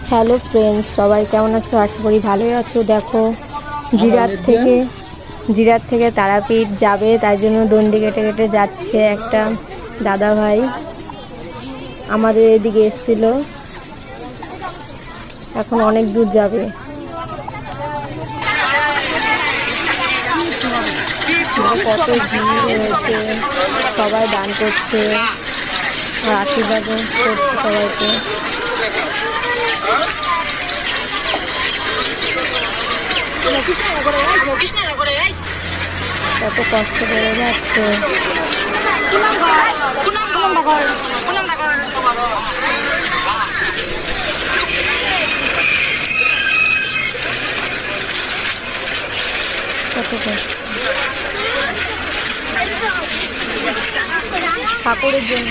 Hello friends, সবাই কেমন আছো? আশা করি ভালোই আছো। দেখো, জিরাট থেকে তারাপীঠ যাবে, তাই জন্য দণ্ডি কেটে কেটে যাচ্ছে একটা দাদা ভাই। আমাদের এদিকে এসেছিল, এখন অনেক দূর যাবে। কত ভিড় হয়েছে, সবাই দান করছে আর আশীর্বাদ করছে সবাইকে। কত কষ্ট করে যাচ্ছে। কত কষ্ট ঠাকুরের জন্য।